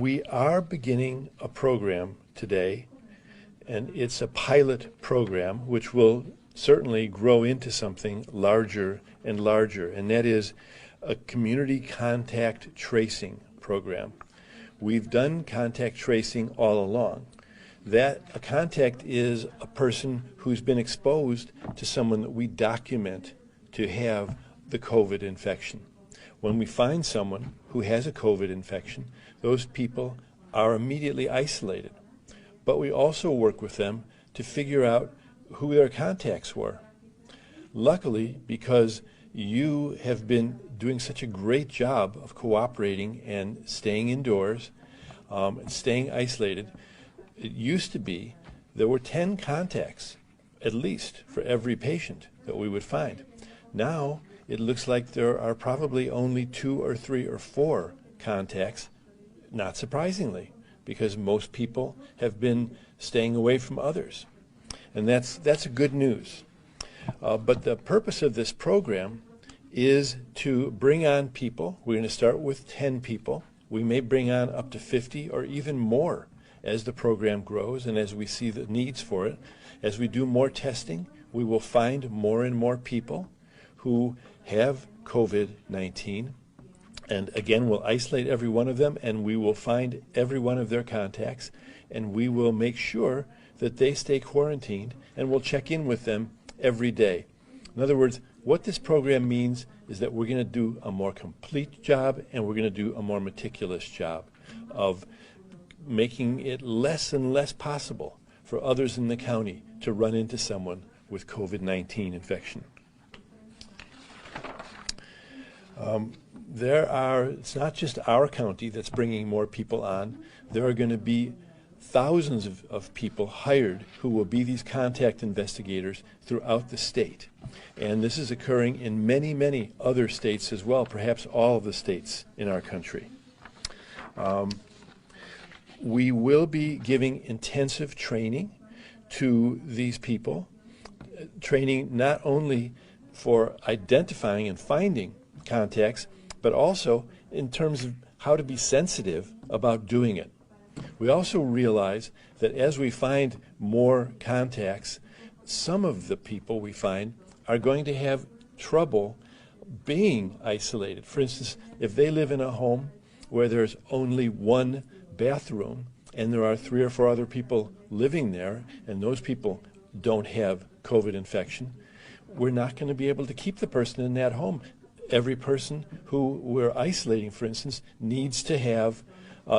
We are beginning a program today, and it's a pilot program which will certainly grow into something larger and larger, and that is a community contact tracing program. We've done contact tracing all along. That a contact is a person who's been exposed to someone that we document to have the COVID infection. When we find someone who has a COVID infection, those people are immediately isolated. But we also work with them to figure out who their contacts were. Luckily, because you have been doing such a great job of cooperating and staying indoors, and staying isolated, it used to be there were 10 contacts, at least, for every patient that we would find. Now, it looks like there are probably only 2 or 3 or 4 contacts, not surprisingly, because most people have been staying away from others. And that's good news. But the purpose of this program is to bring on people. We're going to start with 10 people. We may bring on up to 50 or even more as the program grows and as we see the needs for it. As we do more testing, we will find more and more people who have COVID-19. And again, we'll isolate every one of them, and we will find every one of their contacts, and we will make sure that they stay quarantined, and we'll check in with them every day. In other words, what this program means is that we're going to do a more complete job, and we're going to do a more meticulous job of making it less and less possible for others in the county to run into someone with COVID-19 infection. It's not just our county that's bringing more people on. There are going to be thousands of people hired who will be these contact investigators throughout the state. And this is occurring in many, many other states as well, perhaps all of the states in our country. We will be giving intensive training to these people, training not only for identifying and finding contacts, but also in terms of how to be sensitive about doing it. We also realize that as we find more contacts, some of the people we find are going to have trouble being isolated. For instance, if they live in a home where there's only one bathroom and there are 3 or 4 other people living there, and those people don't have COVID infection, we're not going to be able to keep the person in that home. Every person who we're isolating, for instance, needs to have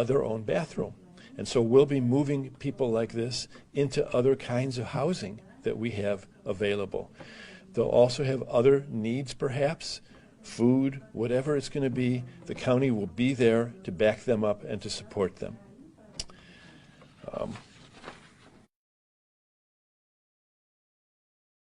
their own bathroom. And so we'll be moving people like this into other kinds of housing that we have available. They'll also have other needs, perhaps, food, whatever it's going to be. The county will be there to back them up and to support them.